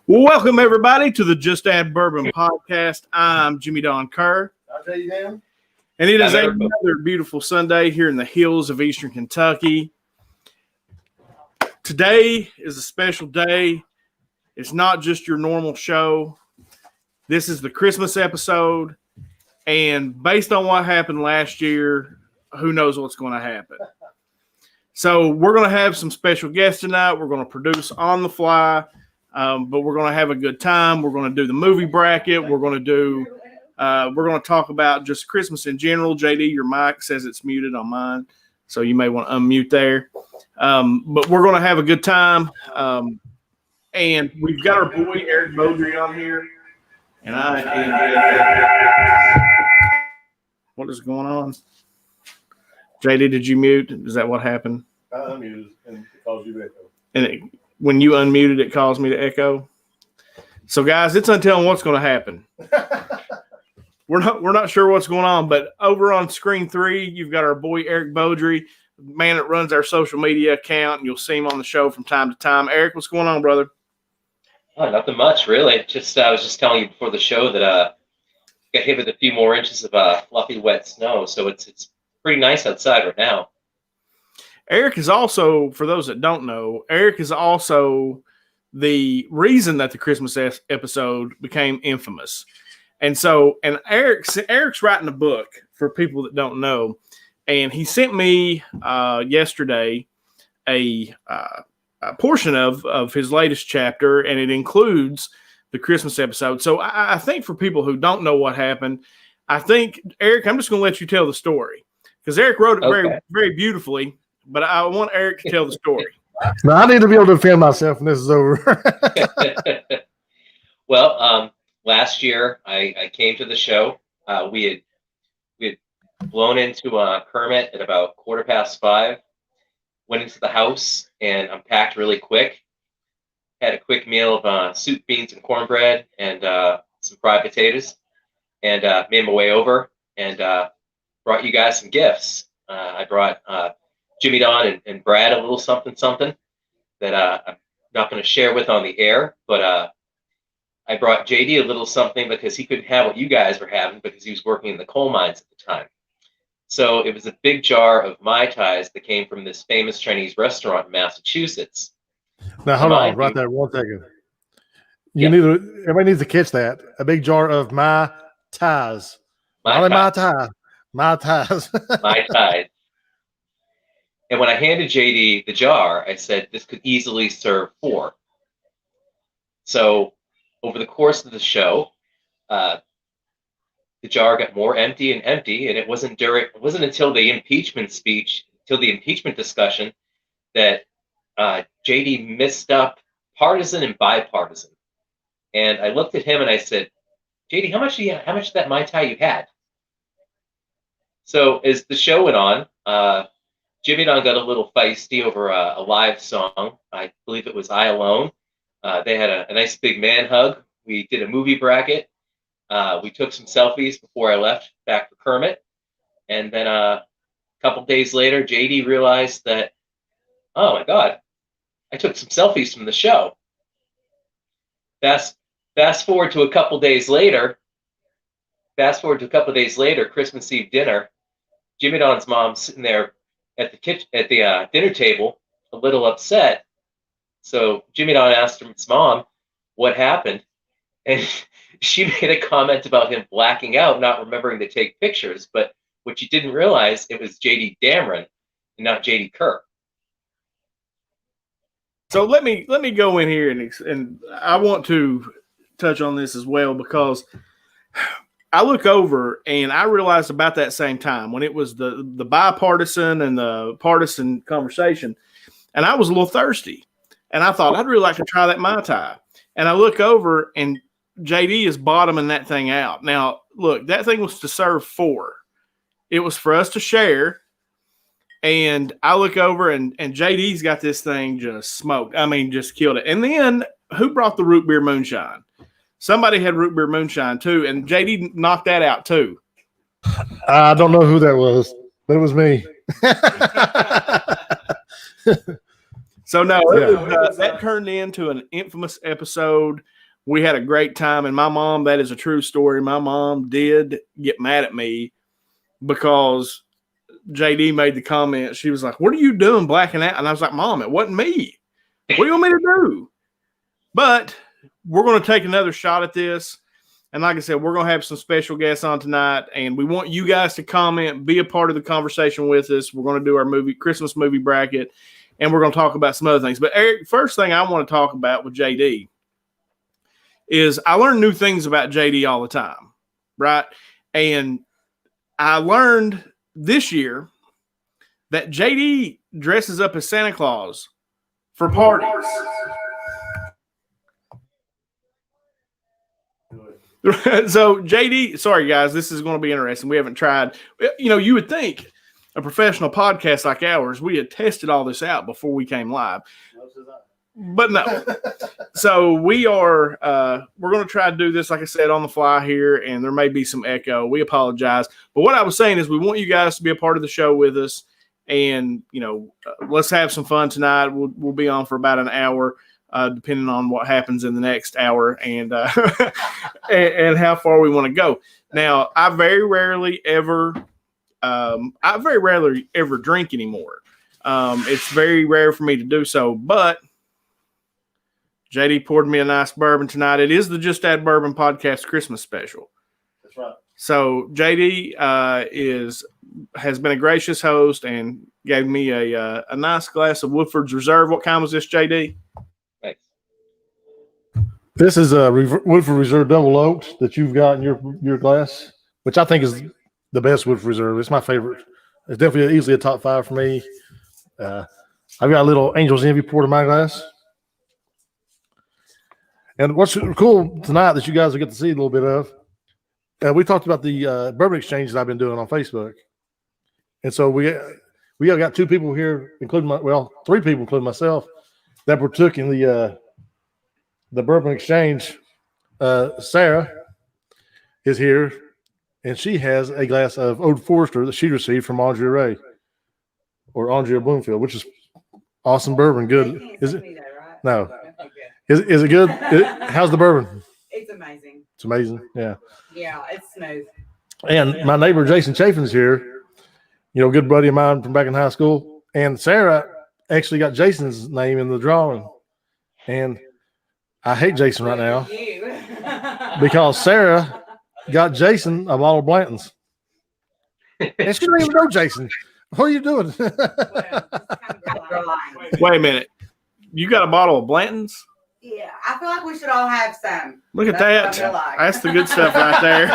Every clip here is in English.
Welcome, everybody, to the Just Add Bourbon podcast. I'm Jimmy Don Kerr. And it is another beautiful Sunday here in the hills of Eastern Kentucky. Today is a special day. It's not just your normal show. This is the Christmas episode. And based on what happened last year, who knows what's going to happen. So we're going to have some special guests tonight. We're going to produce on the fly. But we're going to have a good time. We're going to do the movie bracket. We're going to talk about just Christmas in general. JD, your mic says it's muted on mine, so you may want to unmute there. But we're going to have a good time. And we've got our boy Eric Beaudry on here. And what is going on? JD, did you mute? Is that what happened? I unmuted and it caused you to echo. When you unmuted, it caused me to echo. So, guys, it's untelling what's going to happen. We're not sure what's going on, but over on screen 3, you've got our boy Eric Beaudry, the man that runs our social media account, and you'll see him on the show from time to time. Eric, what's going on, brother? Oh, nothing much, really. I was just telling you before the show that got hit with a few more inches of fluffy, wet snow, so it's pretty nice outside right now. Eric is also, for those that don't know, Eric is also the reason that the Christmas episode became infamous. And Eric's writing a book for people that don't know. And he sent me yesterday a portion of his latest chapter, and it includes the Christmas episode. So I think for people who don't know what happened, I think, Eric, I'm just going to let you tell the story. Because Eric wrote it very, very beautifully. But I want Eric to tell the story. No, I need to be able to defend myself when this is over. Well, last year I came to the show. We had blown into Kermit at about 5:15. Went into the house and unpacked really quick. Had a quick meal of soup, beans, and cornbread, and some fried potatoes. And made my way over and brought you guys some gifts. I brought Jimmy Don and Brad a little something that I'm not going to share with on the air, but I brought JD a little something because he couldn't have what you guys were having because he was working in the coal mines at the time. So it was a big jar of Mai Tais that came from this famous Chinese restaurant in Massachusetts. Now, hold on, right there, 1 second. Everybody needs to catch that. A big jar of Mai Tais. Mai Tais. Mai Tais. Mai Tais. And when I handed JD the jar, I said, this could easily serve 4. So over the course of the show, the jar got more empty and empty. And it wasn't until the impeachment discussion that JD missed up partisan and bipartisan. And I looked at him and I said, JD, how much of that Mai Tai you had? So as the show went on, Jimmy Don got a little feisty over a live song. I believe it was I Alone. They had a nice big man hug. We did a movie bracket. We took some selfies before I left back for Kermit. And then a couple days later, JD realized that, oh my God, I took some selfies from the show. Fast forward to a couple days later, Christmas Eve dinner, Jimmy Don's mom sitting there at the dinner table, a little upset. So Jimmy Don asked his mom what happened, and she made a comment about him blacking out, not remembering to take pictures. But what you didn't realize, it was JD Dameron and not JD Kerr. So let me go in here and I want to touch on this as well, because I look over and I realized about that same time when it was the bipartisan and the partisan conversation, and I was a little thirsty, and I thought I'd really like to try that Mai Tai. And I look over and JD is bottoming that thing out. Now, look, that thing was to serve 4. It was for us to share. And I look over and JD's got this thing just smoked. I mean, just killed it. And then who brought the root beer moonshine? Somebody had root beer moonshine too, and JD knocked that out too. I don't know who that was, but it was me. So no, Yeah. that turned into an infamous episode. We had a great time, and my mom, that is a true story. My mom did get mad at me because JD made the comment. She was like, "What are you doing blacking out?" And I was like, "Mom, it wasn't me. What do you want me to do?" But we're going to take another shot at this. And like I said, we're going to have some special guests on tonight, and we want you guys to comment, be a part of the conversation with us. We're going to do our Christmas movie bracket, and we're going to talk about some other things. But Eric, first thing I want to talk about with JD is I learn new things about JD all the time, right? And I learned this year that JD dresses up as Santa Claus for parties. So JD, sorry guys, this is going to be interesting. We haven't tried. You would think a professional podcast like ours, we had tested all this out before we came live, but no. So we're going to try to do this, like I said, on the fly here, and there may be some echo. We apologize, but what I was saying is we want you guys to be a part of the show with us, and let's have some fun tonight. We'll be on for about an hour. Depending on what happens in the next hour and and how far we want to go. Now, I very rarely ever drink anymore. It's very rare for me to do so, but JD poured me a nice bourbon tonight. It is the Just Add Bourbon Podcast Christmas special. That's right. So JD has been a gracious host and gave me a nice glass of Woodford's Reserve. What kind was this, JD? This is a Woodford Reserve Double Oaked that you've got in your glass, which I think is the best Woodford Reserve. It's my favorite. It's definitely easily a top 5 for me. I've got a little Angel's Envy poured in my glass. And what's cool tonight that you guys will get to see a little bit of, we talked about the bourbon exchange that I've been doing on Facebook. And so we have got 2 people here, including 3 people, including myself, that partook in the bourbon exchange. Sarah is here, and she has a glass of Old Forester that she received from Andrea Ray or Andrea Bloomfield, which is awesome bourbon. Good. Is it? That, right? No. Is it good? How's the bourbon? It's amazing. It's amazing. Yeah. Yeah, it's smooth. And my neighbor Jason Chafin's here. Good buddy of mine from back in high school. And Sarah actually got Jason's name in the drawing. And I hate Jason right now because Sarah got Jason a bottle of Blanton's. And she don't even know Jason. What are you doing? Wait a minute. You got a bottle of Blanton's? Yeah, I feel like we should all have some. Look at that. Like. That's the good stuff right there.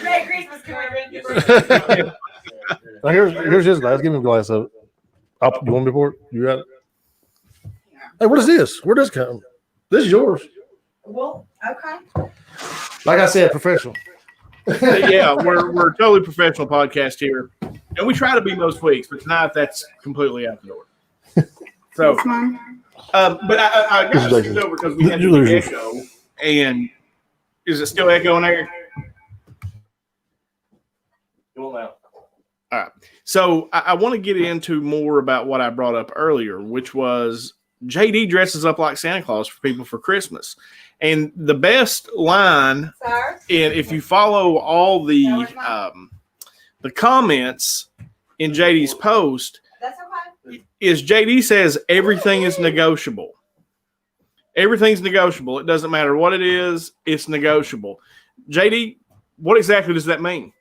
Merry Christmas, Caribbean. Now here's his glass. Give me a glass of it. You want me to pour it? You got it? Yeah. Hey, what is this? Where does this come? This is yours. Well, okay. Like I said, professional. Yeah, we're totally professional podcast here, and we try to be most weeks, but tonight that's completely out the door. So, but I got to scoot over because we had the echo, and is it still echoing there? All right. So I want to get into more about what I brought up earlier, which was JD dresses up like Santa Claus for people for Christmas. And the best line, and if you follow all the comments in JD's post, is JD says everything is negotiable. Everything's negotiable. It doesn't matter what it is, it's negotiable. JD, what exactly does that mean?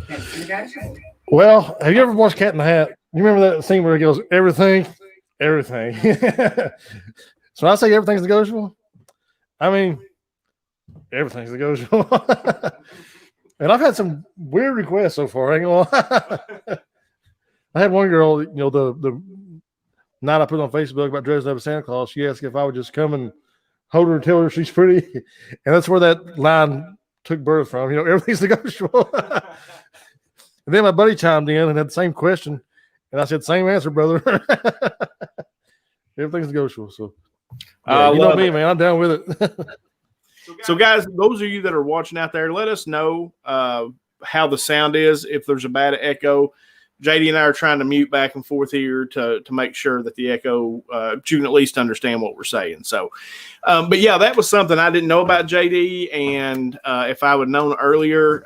It's negotiable. Well, have you ever watched Cat in the Hat? You remember that scene where it goes, everything? So I say everything's negotiable. I mean, everything's negotiable. And I've had some weird requests so far. I ain't gonna lie. I had one girl, the night I put on Facebook about dressing up as Santa Claus, she asked if I would just come and hold her and tell her she's pretty. And that's where that line took birth from. Everything's negotiable. And then my buddy chimed in and had the same question. And I said, same answer, brother. Everything's negotiable. So, yeah, you know me, man. I'm down with it. So, guys, those of you that are watching out there, let us know how the sound is. If there's a bad echo, JD and I are trying to mute back and forth here to make sure that the echo, you can at least understand what we're saying. So, but yeah, that was something I didn't know about JD. And if I would have known earlier,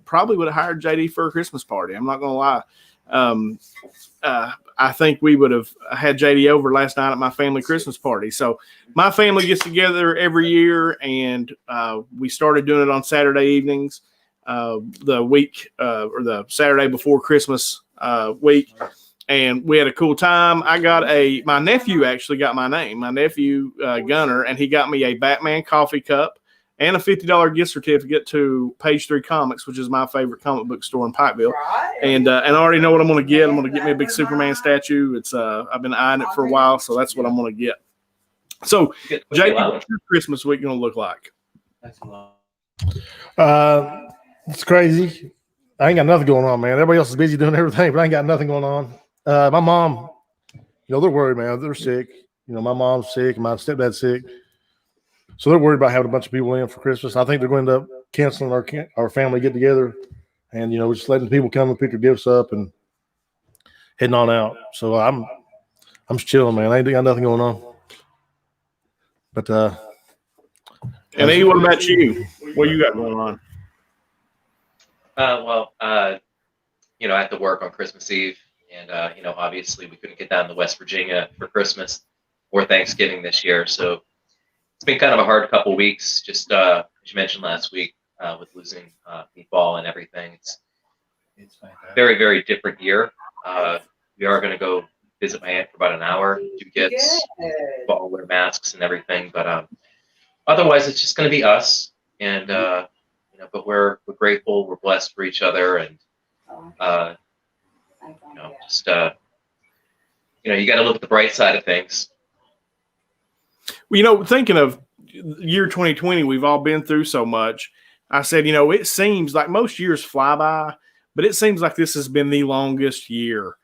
probably would have hired JD for a Christmas party. I'm not going to lie. I think we would have had JD over last night at my family Christmas party. So my family gets together every year, and we started doing it on Saturday evenings, the week or the Saturday before Christmas week. And we had a cool time. My nephew actually got my name, my nephew Gunner, and he got me a Batman coffee cup and a $50 gift certificate to Page 3 Comics, which is my favorite comic book store in Pikeville. Right. And I already know what I'm going to get. I'm going to get me a big Superman statue. It's I've been eyeing it for a while, so that's what I'm going to get. So, Jay, what's your Christmas week going to look like? It's crazy. I ain't got nothing going on, man. Everybody else is busy doing everything, but I ain't got nothing going on. My mom, they're worried, man. They're sick. My mom's sick. My stepdad's sick. So they're worried about having a bunch of people in for Christmas. I think they're going to end up canceling our family get together, and we're just letting people come and pick their gifts up and heading on out. So I'm just chilling, man. I ain't got nothing going on. But and E, what about you? What you got going on? I had to work on Christmas Eve, and obviously we couldn't get down to West Virginia for Christmas or Thanksgiving this year, so it's been kind of a hard couple weeks. Just as you mentioned last week, with losing Meatball and everything, it's a very, very different year. We are going to go visit my aunt for about an hour, do gifts, all wear masks and everything, but otherwise it's just going to be us, and but we're grateful, we're blessed for each other, and you got to look at the bright side of things. Well, thinking of year 2020, we've all been through so much. I said, it seems like most years fly by, but it seems like this has been the longest year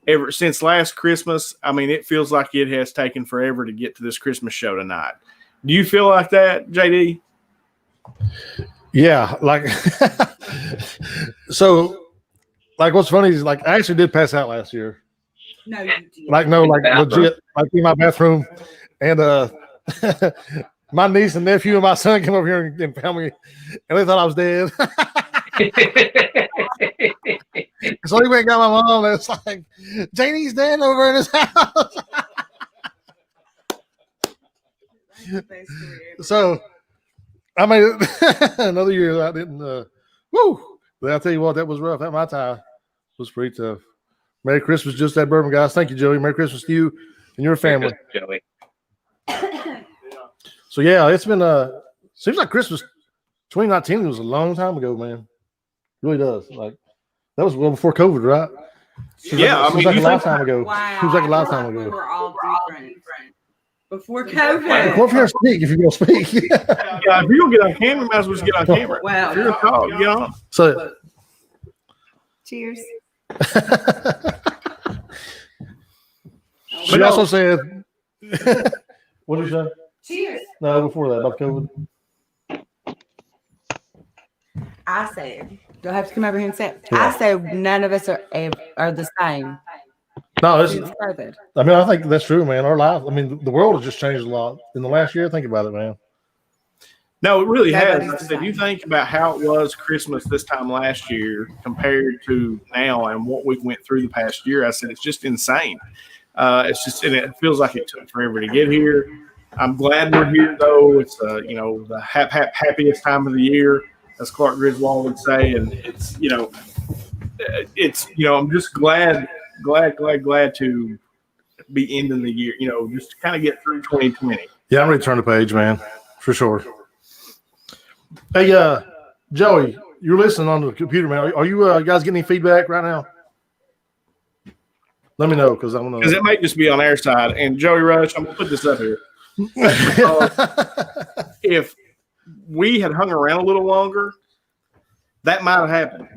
ever since last Christmas. I mean, it feels like it has taken forever to get to this Christmas show tonight. Do you feel like that, JD? Yeah, so what's funny is I actually did pass out last year. No, you did. Legit, in my bathroom, and my niece and nephew and my son came over here and found me, and they thought I was dead. So he went and got my mom, and it's like, JD's dead over in his house. So I mean, another year I didn't. But I'll tell you what, that was rough. That my time was pretty tough. Merry Christmas, Just That Bourbon, guys. Thank you, Joey. Merry Christmas to you and your family. Joey. So yeah, it's been seems like Christmas 2019 was a long time ago, man. It really does. That was well before COVID, right? Seems like a lifetime ago. Wow. Seems like a lifetime We ago. were all different. Before COVID. Come up here and speak if you're gonna speak. Yeah, if you don't get on camera, you might as well just get on camera. Wow. If you're gonna talk, get on. So Cheers. she also said, what did you say? Cheers. No, before that, about COVID. I said, do I have to come over here and say it? Yeah. I said none of us are the same. No, Since COVID. I mean, I think that's true, man. Our life, I mean, the world has just changed a lot in the last year. Think about it, man. No, it really has. Nobody's I the said, you same. think about how it was Christmas this time last year compared to now and what we went through the past year. I said, it's just insane. It's just, and it feels like it took forever to get here. I'm glad we're here, though. It's, the happiest time of the year, as Clark Griswold would say. And it's, I'm just glad to be ending the year, just to kind of get through 2020. Yeah, I'm ready to turn the page, man, for sure. Hey, Joey, you're listening on the computer, man. Are you guys getting any feedback right now? Let me know, because I want to. Because it might just be on our side. And Joey Rush, I'm going to put this up here. If we had hung around a little longer, that might have happened.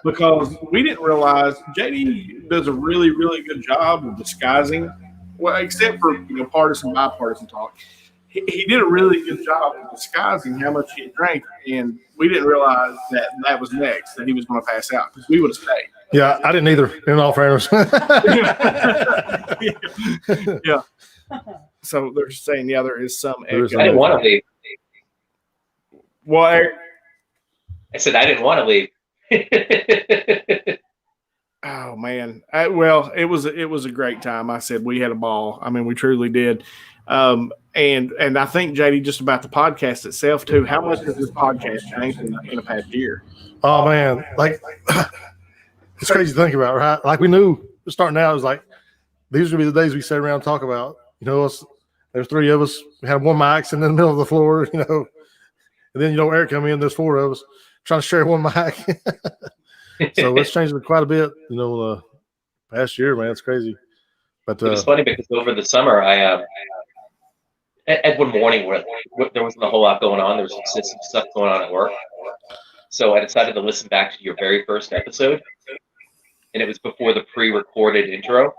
Because we didn't realize JD does a really, really good job of disguising, well, except for partisan, bipartisan talk. He did a really good job of disguising how much he drank, and we didn't realize that was next, that he was going to pass out, because we would have stayed. Yeah, I didn't either. In all fairness. Yeah. So they're saying, yeah, there is some. There is echo. I didn't want to leave. Well, Eric, I said I didn't want to leave. oh man. Well, it was a great time. I said we had a ball. I mean, we truly did. And I think JD, just about the podcast itself too. How much has this podcast changed in the past year? Oh man, like it's crazy to think about, right? Like we knew starting out, it was like these would be the days we sat around and talk about. You know, there's three of us. We had one mics in the middle of the floor. You know, and then Eric come in. There's four of us trying to share one mic. So it's changed quite a bit. You know, past year, man, it's crazy. But It was funny because over the summer, I at one morning where there wasn't a whole lot going on. There was some system stuff going on at work. So I decided to listen back to your very first episode, and it was before the pre-recorded intro.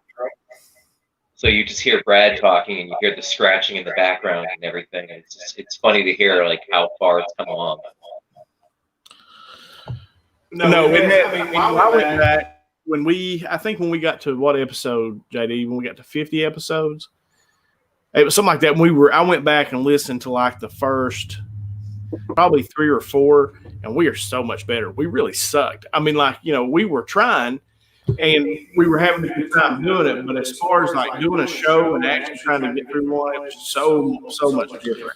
So you just hear Brad talking, and you hear the scratching in the background and everything. And it's funny to hear like how far it's come along. No, it had, I mean, I went back I think when we got to what episode, JD? When we got to 50 episodes, it was something like that. I went back and listened to like the first probably 3 or 4, and we are so much better. We really sucked. I mean, like, we were trying and we were having a good time doing it, but as far as like doing a show and actually trying to get through one, it was so much different.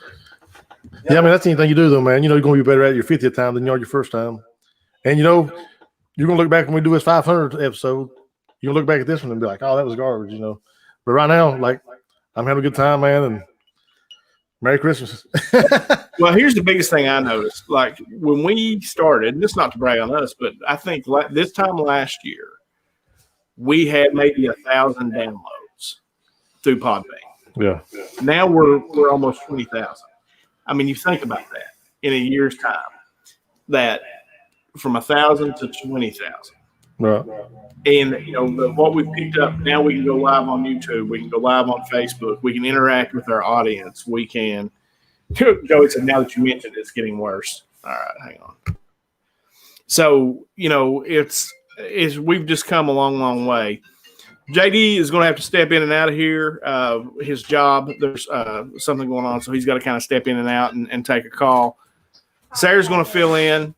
yeah, I mean that's anything you do though, man. You're going to be better at your 50th time than you are your first time. And you're going to look back when we do this 500th episode. You'll look back at this one and be like, "Oh, that was garbage," But right now, like, I'm having a good time, man, and Merry Christmas. Well, here's the biggest thing I noticed. Like when we started, and this is not to brag on us, but I think this time last year, we had maybe 1,000 downloads through Podbean. Yeah. Now we're almost 20,000. I mean, you think about that in a year's time, that from 1,000 to 20,000. Right. And what we picked up, now we can go live on YouTube, we can go live on Facebook, we can interact with our audience, we can. Joey said, now that you mentioned it, it's getting worse. All right, hang on. So it's we've just come a long way. JD is going to have to step in and out of here. His job, there's something going on, so he's got to kind of step in and out and take a call. Sarah's going to fill in.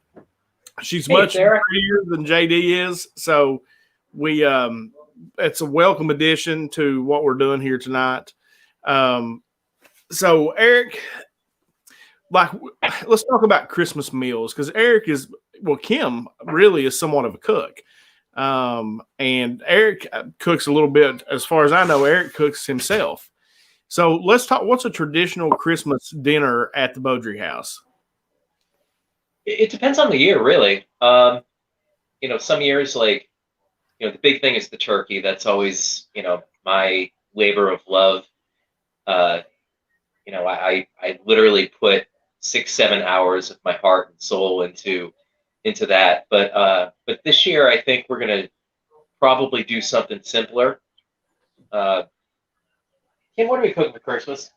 She's much prettier than JD is, so we it's a welcome addition to what we're doing here tonight. So Eric, let's talk about Christmas meals, because Kim really is somewhat of a cook. And Eric cooks a little bit. As far as I know, Eric cooks himself. So let's talk. What's a traditional Christmas dinner at the Beaudry house? It depends on the year, really. Some years, like, the big thing is the turkey. That's always, my labor of love. I literally put 6-7 hours of my heart and soul into that. But this year, I think we're gonna probably do something simpler. Kim, what are we cooking for Christmas?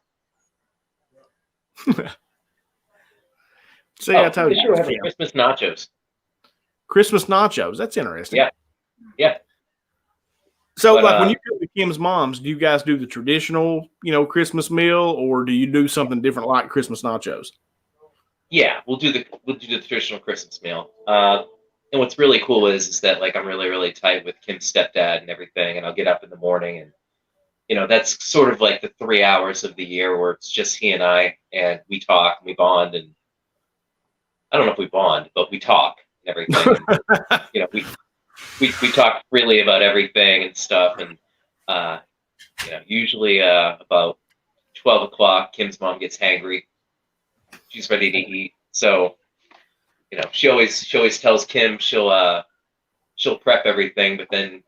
See, I told this you. year we're having Christmas nachos. Christmas nachos. That's interesting. Yeah. So, when you go to Kim's mom's, do you guys do the traditional, Christmas meal, or do you do something different like Christmas nachos? Yeah, we'll do the traditional Christmas meal. And what's really cool is that, like, I'm really, really tight with Kim's stepdad and everything, and I'll get up in the morning and, that's sort of like the 3 hours of the year where it's just he and I, and we talk and we bond, and I don't know if we bond, but we talk and everything. And, we talk freely about everything and stuff, and usually about 12 o'clock, Kim's mom gets hangry. She's ready to eat, so she always tells Kim she'll prep everything, but then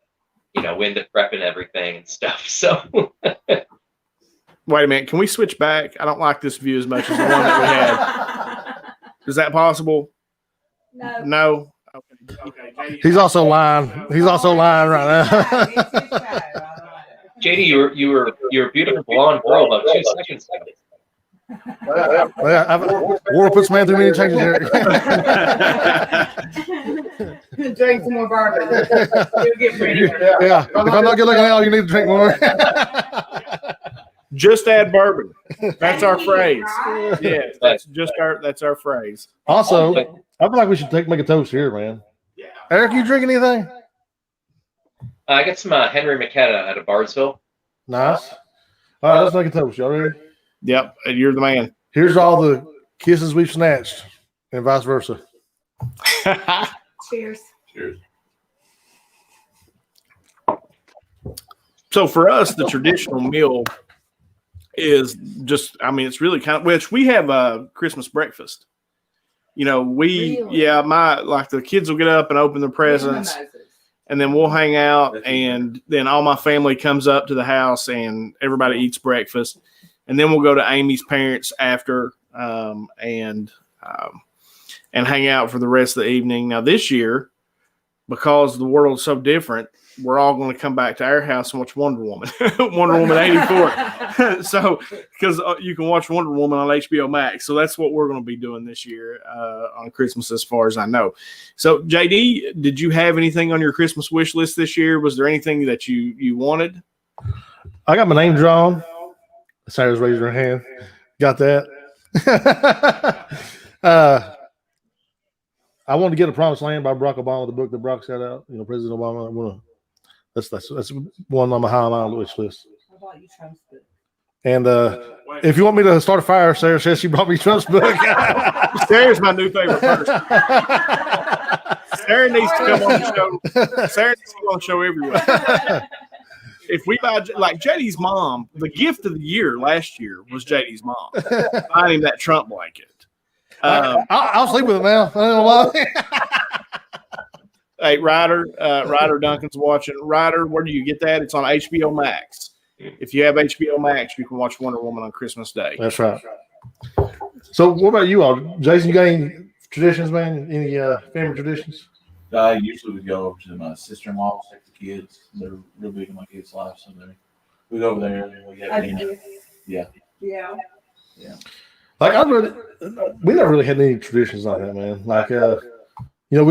we end up prepping everything and stuff. So wait a minute, can we switch back? I don't like this view as much as the one that we had. Is that possible? No. Okay. He's also lying. Right now. JD, you're a beautiful blonde girl about 2 seconds ago. War puts man through many changes here. Drink some more bourbon. You'll get prettier. Yeah. If I'm not good looking now, you need to drink more. Just add bourbon. That's our Thank you. phrase. Right. Yeah, that's our phrase. Also, I feel like we should make a toast here, man. Yeah. Eric, you drink anything? I got some Henry McKenna out of Bardsville. Nice. All right, let's make a toast. Y'all ready? Yep, you're the man. Here's all the kisses we've snatched, and vice versa. Cheers. Cheers. So for us, the traditional meal is just, I mean, it's really kind of, which we have a Christmas breakfast. You know, Really? like the kids will get up and open their presents, and then we'll hang out, and then all my family comes up to the house and everybody eats breakfast. And then we'll go to Amy's parents after, and hang out for the rest of the evening. Now this year, because the world's so different, we're all going to come back to our house and watch Wonder Woman, Wonder Woman 84. So, because you can watch Wonder Woman on HBO Max. So that's what we're going to be doing this year on Christmas, as far as I know. So, JD, did you have anything on your Christmas wish list this year? Was there anything that you wanted? I got my name drawn. Sarah's raising her hand. Got that. I want to get a Promised Land by Barack Obama, the book that Barack's got out. You know, President Obama. That's one on my high on the wish list. How about you, Trump's book? And if you want me to start a fire, Sarah says she brought me Trump's book. Sarah's my new favorite person. Sarah needs to come on the show. Sarah needs to come on the show everywhere. If we buy, like JD's mom, the gift of the year last year was JD's mom buying him that Trump blanket. I'll sleep with it now. I don't know why. Hey, Ryder Duncan's watching. Ryder, where do you get that? It's on HBO Max. If you have HBO Max, you can watch Wonder Woman on Christmas Day. That's right. So, what about you all, Jason? You got any traditions, man? Any family traditions? I usually would go over to my sister-in-law, take the kids. They're real big in my kids' lives, so we go over there and we have dinner. Yeah. Like we never really had any traditions like that, man. Like we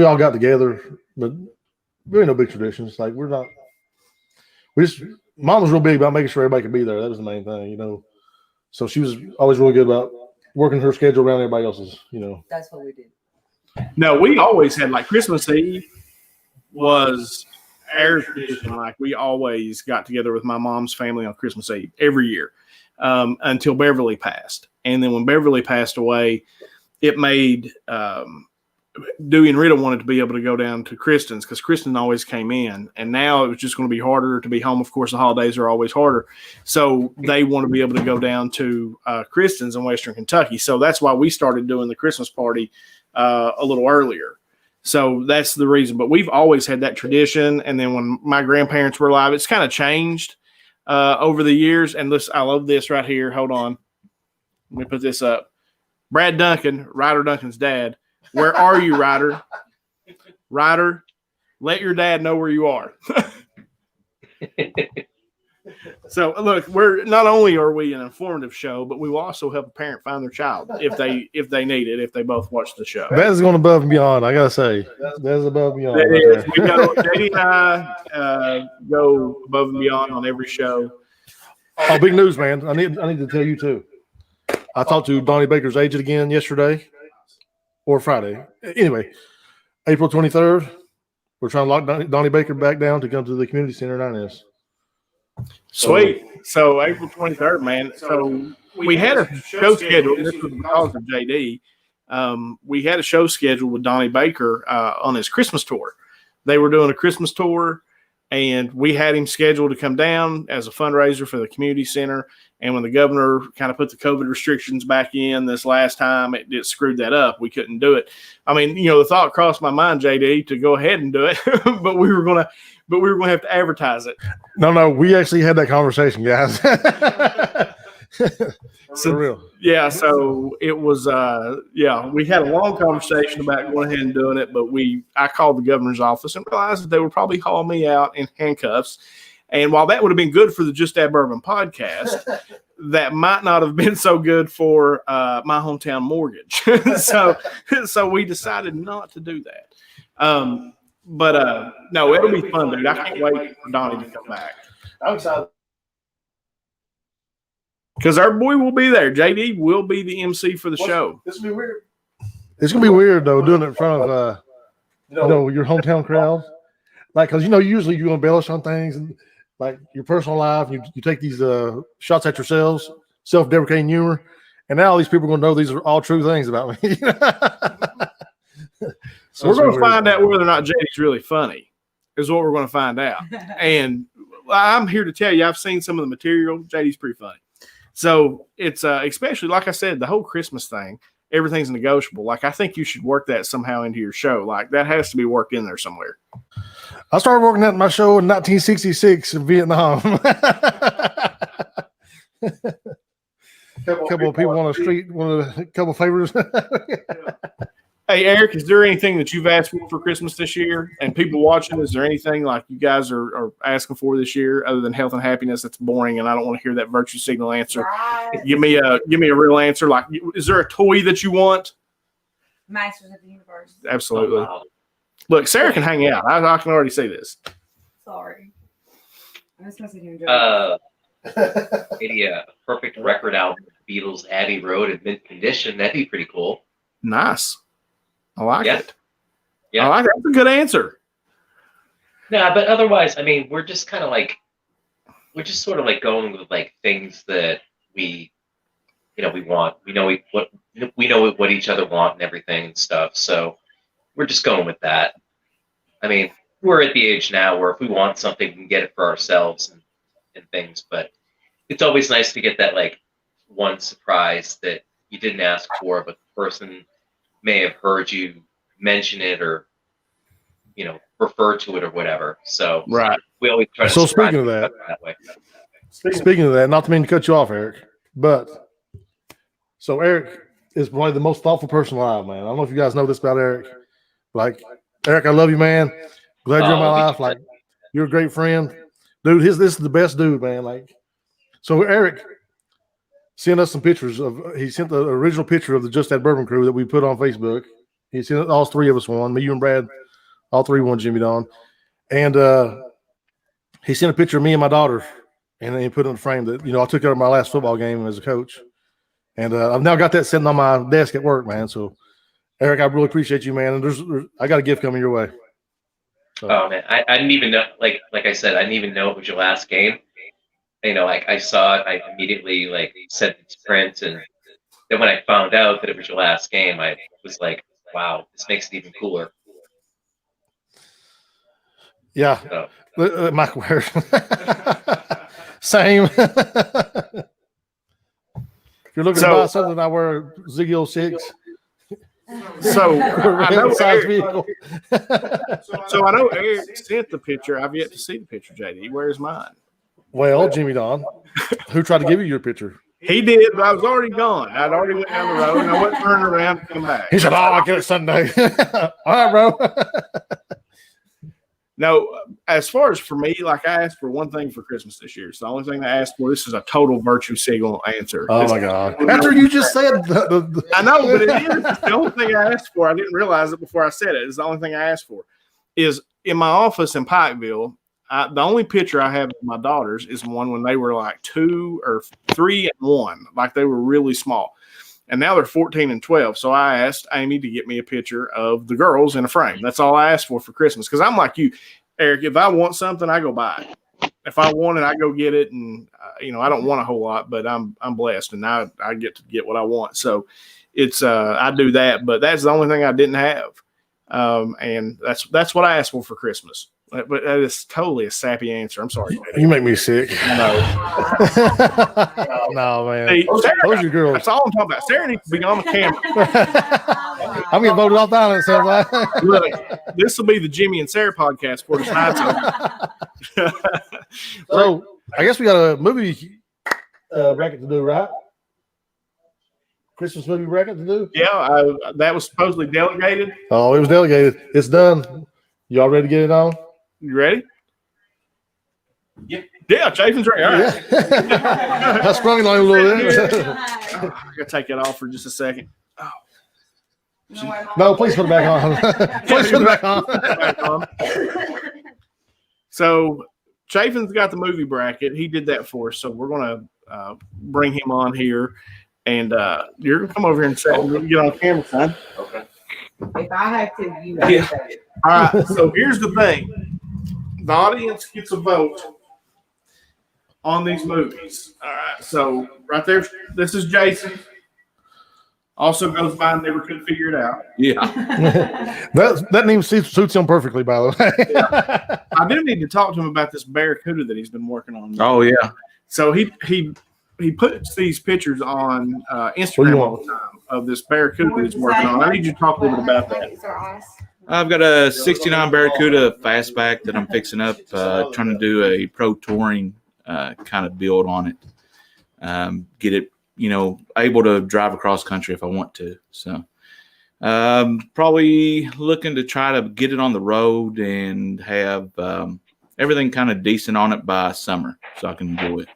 all got together, but there ain't no big traditions. Like Mom was real big about making sure everybody could be there. That was the main thing, you know. So she was always really good about working her schedule around everybody else's, you know. That's what we did. No, we always had, like, Christmas Eve was our tradition. Like, we always got together with my mom's family on Christmas Eve every year until Beverly passed. And then when Beverly passed away, it made Dewey and Rita wanted to be able to go down to Kristen's because Kristen always came in. And now it was just going to be harder to be home. Of course, the holidays are always harder. So they want to be able to go down to Kristen's in Western Kentucky. So that's why we started doing the Christmas party a little earlier. So that's the reason. But we've always had that tradition. And then when my grandparents were alive, it's kind of changed over the years. And this, I love this right here. Hold on. Let me put this up. Brad Duncan, Ryder Duncan's dad. Where are you, Ryder? Ryder, let your dad know where you are. So, look, we're not only are we an informative show, but we will also help a parent find their child if they need it, if they both watch the show. That is going above and beyond. I gotta say, that is above and beyond. That right is. there. We got JD and I go above and beyond on every show. Oh, big news, man! I need to tell you too. I talked to Donnie Baker's agent again yesterday or Friday. Anyway, April 23rd, we're trying to lock Donnie Baker back down to come to the community center in Inez. Sweet. So April 23rd, man. So we had a show scheduled. This was because of JD. We had a show scheduled with Donnie Baker on his Christmas tour. They were doing a Christmas tour, and we had him scheduled to come down as a fundraiser for the community center. And when the governor kind of put the COVID restrictions back in this last time, it screwed that up. We couldn't do it. I mean, the thought crossed my mind, JD, to go ahead and do it, but we were going to have to advertise it. No, we actually had that conversation, guys. So, for real. Yeah, so it was, we had a long conversation about going ahead and doing it, but I called the governor's office and realized that they would probably haul me out in handcuffs. And while that would have been good for the Just Add Bourbon podcast, that might not have been so good for my hometown mortgage. So we decided not to do that. But no, it'll be fun, dude. I can't wait for Donnie to come back. I'm excited. Because our boy will be there. JD will be the MC for the show. This will be weird. It's gonna be weird though, doing it in front of your hometown crowd. Like, cause usually you embellish on things and like your personal life. You take these shots at yourselves, self-deprecating humor, and now all these people are gonna know these are all true things about me. So we're going to find out whether or not JD's really funny. Is what we're going to find out. And I'm here to tell you, I've seen some of the material. JD's pretty funny. So it's especially, like I said, the whole Christmas thing, everything's negotiable. Like, I think you should work that somehow into your show. Like, that has to be worked in there somewhere. I started working that in my show in 1966 in Vietnam. A couple of people on the street, a couple of favors. Hey, Eric, is there anything that you've asked for Christmas this year? And people watching, is there anything like you guys are asking for this year other than health and happiness? That's boring, and I don't want to hear that virtue signal answer. Right. Give me a real answer. Like, is there a toy that you want? Masters of the Universe. Absolutely. Oh, wow. Look, Sarah can hang out. I can already see this. Sorry. I'm just going to sit here and enjoy Maybe a perfect record album, Beatles Abbey Road in mint condition. That'd be pretty cool. Nice. I like Yeah. it. Yeah. I like it. That's a good answer. No, but otherwise, I mean, we're just kind of like, we're just sort of like going with like things that we want. We know what each other want and everything and stuff. So we're just going with that. I mean, we're at the age now where if we want something, we can get it for ourselves and things. But it's always nice to get that like one surprise that you didn't ask for, but the person may have heard you mention it or refer to it or whatever. So Right. we always try to So surprise speaking of each that- other that way. Speaking of that, not to mean to cut you off, Eric, but so Eric is probably the most thoughtful person alive, man. I don't know if you guys know this about Eric. Like, Eric, I love you, man. Glad you're in my life. Like, you're a great friend. Dude, this is the best dude, man. Like, so Eric sent us some pictures he sent the original picture of the Just That Bourbon crew that we put on Facebook. He sent all three of us one, me, you, and Brad, all three won Jimmy Don. And he sent a picture of me and my daughter, and then he put it in the frame that, I took care of my last football game as a coach. And I've now got that sitting on my desk at work, man. So, Eric, I really appreciate you, man. And I got a gift coming your way. So. Oh man, I didn't even know. Like I said, I didn't even know it was your last game. I saw it. I immediately sent it to print, and then when I found out that it was your last game, I was like, "Wow, this makes it even cooler." Yeah, So, Michael wears same. If you're looking to buy something, I wear Ziggy 06. So I know size Eric, vehicle. so I know Eric sent the picture. I've yet to see the picture, JD. Where's mine? Well, Jimmy Don, who tried to give you your picture? He did, but I was already gone. I'd already went down the road, and I wasn't turning around to come back. He said, "Oh, I'll get it Sunday." All right, bro. No, as far as for me, I asked for one thing for Christmas this year. It's the only thing I asked for. This is a total virtue signal answer. Oh my God! After you just said I know, but it is. It's the only thing I asked for. I didn't realize it before I said it. It's the only thing I asked for. Is in my office in Pikeville, the only picture I have of my daughters is one when they were like 2 or 3 and 1. Like, they were really small. And now they're 14 and 12. So I asked Amy to get me a picture of the girls in a frame. That's all I asked for Christmas. Because I'm like you, Eric, if I want something, I go buy it. If I want it, I go get it. And, I don't want a whole lot, but I'm blessed. And I get to get what I want. So it's I do that. But that's the only thing I didn't have. And that's what I asked for Christmas. But that is totally a sappy answer. I'm sorry. You make me sick. No. No, man. Hey, Sarah, Those are your girls. that's all I'm talking about. Sarah needs to be on the camera. I'm getting voted off down. It sounds like. Look, this will be the Jimmy and Sarah podcast for tonight. So I guess we got a movie bracket to do, right? Christmas movie bracket to do. Yeah, that was supposedly delegated. Oh, it was delegated. It's done. Y'all ready to get it on? You ready? Yeah. Yeah, Chaffin's ready. All right. Yeah. I sprung it on him a little bit. I gotta take it off for just a second. Oh. No, please put it back on. Please put it back on. Back on. So Chafin's got the movie bracket. He did that for us. So we're going to bring him on here. And you're going to come over here and sit and get on camera, son. Okay. If I have to, you Yeah. have to. All right. So here's the thing. The audience gets a vote on these movies. All right. So right there, this is Jason. Also goes by and never could figure it out. Yeah. That name suits him perfectly, by the way. I do need to talk to him about this Barracuda that he's been working on. Oh yeah. So he puts these pictures on Instagram all the time of this Barracuda that he's working on. I need you to talk a little bit about that. I've got a 69 Barracuda fastback that I'm fixing up, trying to do a pro touring kind of build on it. Get it, able to drive across country if I want to. So probably looking to try to get it on the road and have everything kind of decent on it by summer so I can enjoy it.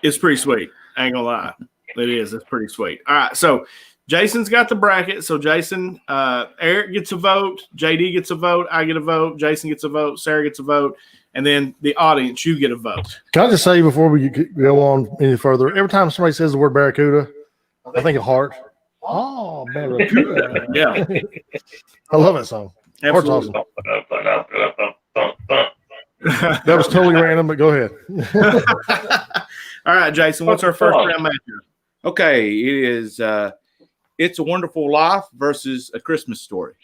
It's pretty sweet. I ain't gonna lie. It is. It's pretty sweet. All right. So Jason's got the bracket. So Jason, Eric gets a vote. JD gets a vote. I get a vote. Jason gets a vote. Sarah gets a vote. And then the audience, you get a vote. Can I just say before we go on any further, every time somebody says the word Barracuda, I think of Heart. Oh, Barracuda. Yeah. I love that song. Heart's Absolutely. awesome. That was totally random, but go ahead. All right, Jason, what's our first round matchup? Okay, it is It's a Wonderful Life versus A Christmas Story.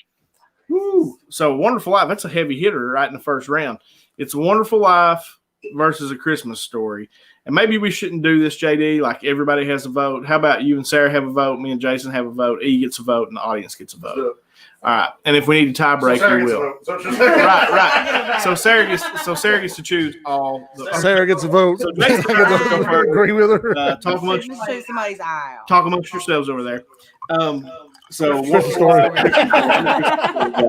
Woo. So Wonderful Life, that's a heavy hitter right in the first round. It's a Wonderful Life versus A Christmas Story. And maybe we shouldn't do this, JD, like everybody has a vote. How about you and Sarah have a vote, me and Jason have a vote, E gets a vote, and the audience gets a vote. All right. And if we need a tie break, we will. Right. So Sarah gets to choose all. Sarah gets a vote. So Jason, I agree with her. talk amongst Shoot somebody's eye out. talk amongst yourselves over there. So Christmas Story.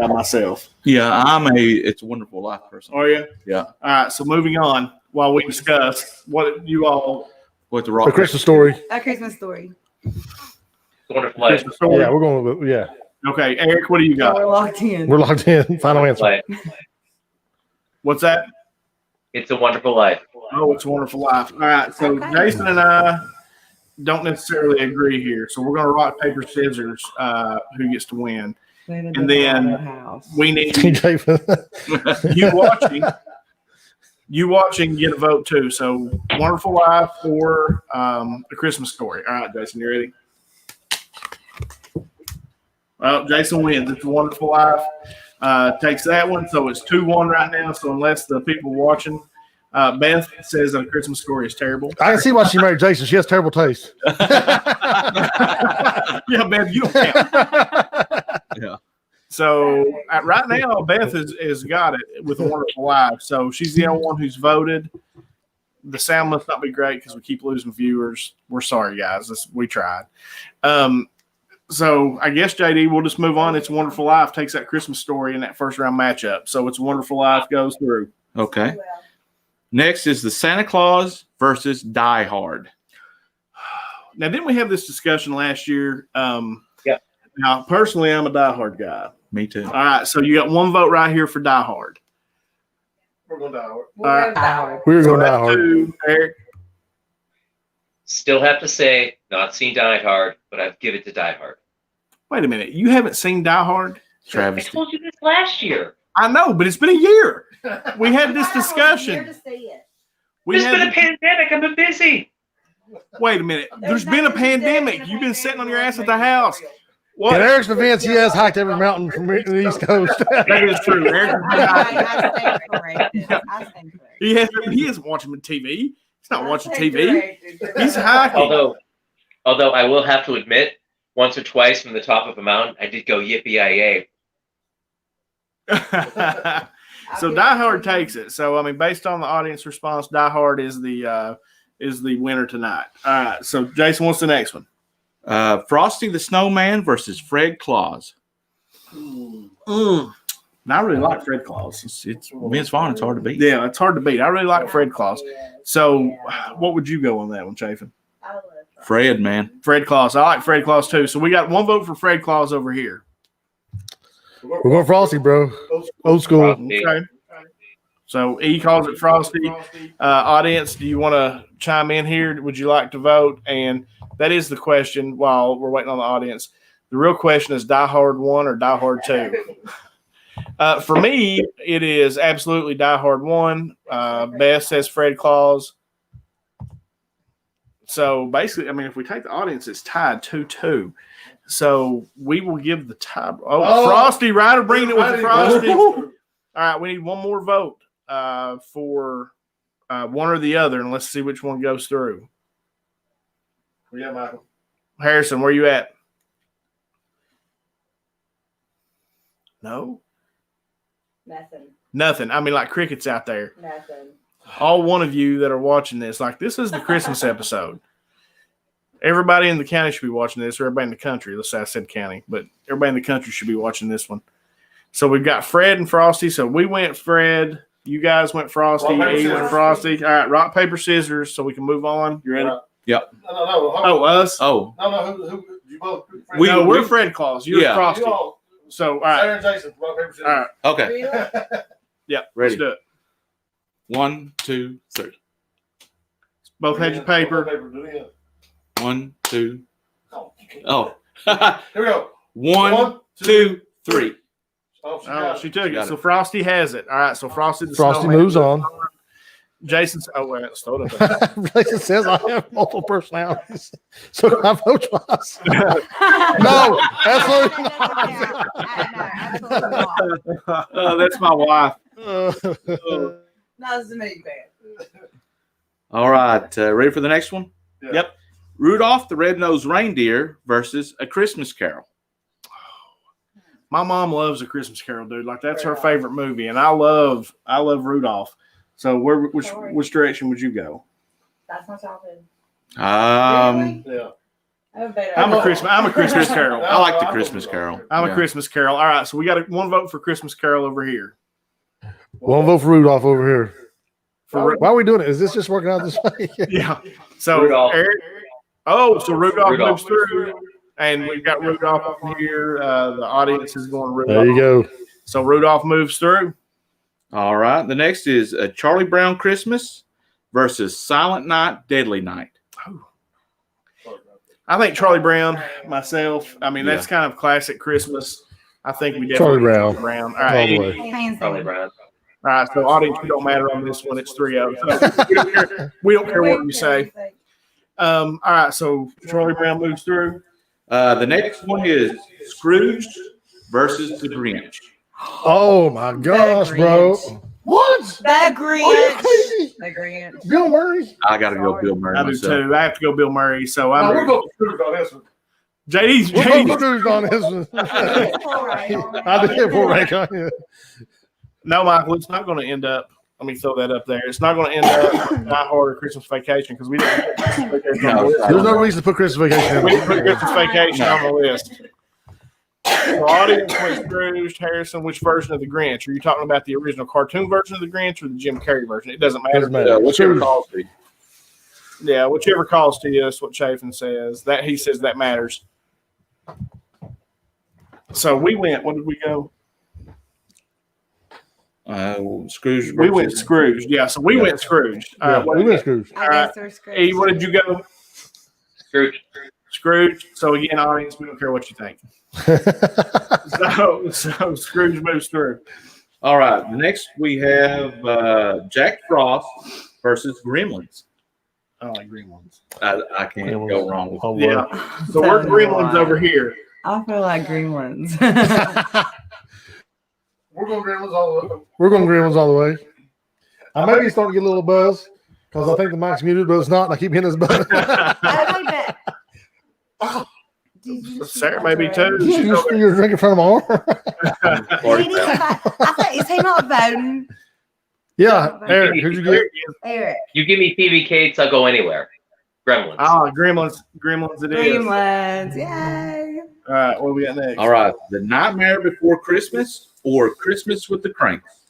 myself. Yeah, It's a Wonderful Life person. Are you? Yeah. All right. So moving on, while we discuss what you all What the The rock? Christmas Story. A Christmas Story. Wonderful Life. Christmas story. Yeah, we're going with yeah. Okay, Eric, what do you got? We're locked in. We're locked in. Final answer. Life. What's that? It's a Wonderful Life. Oh, It's a Wonderful Life. All right. So Okay. Jason and I don't necessarily agree here. So we're going to rock, paper, scissors, who gets to win. And then we need you watching get a vote too. So Wonderful Life or A Christmas Story. All right, Jason, you ready? Well, Jason wins. It's a Wonderful Life. Takes that one. So it's 2-1 right now. So unless the people watching, Beth says A Christmas Story is terrible. I can see why she married Jason. She has terrible taste. Yeah, Beth, you don't count. Yeah. So right now, Beth is got it with A Wonderful Life. So she's the only one who's voted. The sound must not be great because we keep losing viewers. We're sorry, guys. We tried. So I guess, JD, we'll just move on. It's a Wonderful Life takes that Christmas Story in that first round matchup. So It's a Wonderful Life goes through. Okay. Next is the Santa Claus versus Die Hard. Now, didn't we have this discussion last year? Yeah. Now, personally, I'm a Die Hard guy. Me too. All right. So you got one vote right here for Die Hard. We're going to Die Hard. We're So going to Die that's Hard. 2, Eric. Still have to say, not seen Die Hard, but I'd give it to Die Hard. Wait a minute. You haven't seen Die Hard? I Travis. told you this last year. I know, but it's been a year. We had this discussion. There's been a pandemic. I've been busy. Wait a minute. There's been a pandemic. You've been sitting on your ass at the house. In What? Eric's defense, he has hiked every mountain from the East Coast. That is true. Eric, I stand corrected. he isn't watching the TV. He's not watching TV. He's hiking. Although I will have to admit, once or twice from the top of a mountain, I did go yippee-yi-yay. So Die Hard takes it. So I mean, based on the audience response, Die Hard is the winner tonight. All right. So Jason, what's the next one? Frosty the Snowman versus Fred Claus. Now, I really like Fred Claus. It's Vince Vaughn. It's hard to beat. Yeah, it's hard to beat. I really like Fred Claus. So, what would you go on that one, Chafin? I love Fred, man. Fred Claus. I like Fred Claus too. So we got one vote for Fred Claus over here. We're going Frosty, bro. Old school. Okay. So E calls it Frosty. Audience, do you want to chime in here? Would you like to vote? And that is the question while we're waiting on the audience. The real question is Die Hard 1 or Die Hard 2? For me, it is absolutely Die Hard 1. Beth says Fred Claus. So basically, I mean, if we take the audience, it's tied 2-2. So we will give the tie. Oh, Frosty, Ryder bringing it with the Frosty. All right, we need one more vote for one or the other, and let's see which one goes through. Yeah, Michael. Harrison, where you at? No? Nothing. I mean, like crickets out there. Nothing. All one of you that are watching this, like this is the Christmas episode. Everybody in the county should be watching this, or everybody in the country. Let's say I said county, but everybody in the country should be watching this one. So we've got Fred and Frosty. So we went Fred. You guys went Frosty. Rock, paper, E went scissors. Frosty. All right, rock, paper, scissors. So we can move on. You ready? No. Oh, us? Oh, No. Who you both? No, we're Fred Claus. You're Yeah. Frosty. So, all right. Sarah and Jason. Rock, paper, scissors. All right. okay. Really? Yeah, Ready. let's do it. 1, 2, 3. Both had your paper. Do it again. 1, 2. Oh, you can't. Oh. Here we go. 1, 2, 3. Oh, she Oh, got she it. took Got it. So it. Frosty has it. All right. So Frosty the Frosty snowman moves on. Jason's. Oh, wait. Let's throw it up there. Jason says I have multiple personalities, so can I vote twice? No, absolutely not. That's my wife. That's me, man. All right. Ready for the next one? Yeah. Yep. Rudolph the Red-Nosed Reindeer versus A Christmas Carol. My mom loves A Christmas Carol, dude. Like that's her favorite movie, and I love Rudolph. So which direction would you go? That's not something. Yeah. I'm a Christmas Carol. I like the Christmas Carol. I'm a Yeah. Christmas Carol. All right. So we got one vote for Christmas Carol over here. One vote for Rudolph over here. For Why are we doing it? Is this just working out this way? yeah. So Rudolph. Eric. Oh, so Rudolph Rudolph. moves through, and we've got Rudolph up here. The audience is going Rudolph. There you go. So Rudolph moves through. All right. The next is A Charlie Brown Christmas versus Silent Night, Deadly Night. I think Charlie Brown, myself. I mean, that's Yeah. kind of classic Christmas. I think we Charlie definitely Brown. All right. All the way. Hands Probably down. Brian. All right. So audience, we don't matter on this one. It's 3-0. So we don't care what you say. All right. So Charlie Brown moves through. The next one is Scrooge versus The Grinch. Oh my gosh, bro! What? The Are you Grinch. crazy? The Grinch. Bill Murray? I got to go Bill Murray I do myself. too. I have to go Bill Murray. So I'm voting Scrooge on this one. JD's. We're voting JD's Scrooge on this one. I did pull rank on you. No, Michael, it's not going to end up. Let me throw that up there. It's not going to end up Die Hard or Christmas Vacation because we didn't put Christmas Vacation on the list. There's no reason to put Christmas Vacation We didn't put in. Christmas Vacation on the list. So audience went Scrooge, Harrison, which version of the Grinch? Are you talking about the original cartoon version of the Grinch or the Jim Carrey version? It doesn't matter. Doesn't matter. Whichever Scrooge. calls to you. Yeah, whichever calls to you, that's what Chafin says. That he says that matters. So we went. What did we go? Scrooge. We went versus- Scrooge. Yeah, so we went Scrooge. Yeah, What we did went Scrooge. I guess they're Scrooge. E, what did you go? Scrooge. Scrooge. So again, audience, we don't care what you think. So Scrooge moves through. All right. Next, we have Jack Frost versus Gremlins. I don't like green ones. I can't go wrong with Oh, Yeah. So we're Gremlins over here. I feel like green ones. We're going Gremlins all the way. We're going Gremlins all the way. I may be starting to get a little buzz because I think the mic's muted, but it's not. And I keep hitting his button. Sarah maybe too. You're drinking from my arm. I thought, is he not voting? Yeah, Eric, who'd you get? Eric. You give me TV Cates, I'll go anywhere. Gremlins. Oh, Gremlins. Gremlins it is. Gremlins. Yay. All right, what do we got next? All right. The Nightmare Before Christmas or Christmas with the Cranks.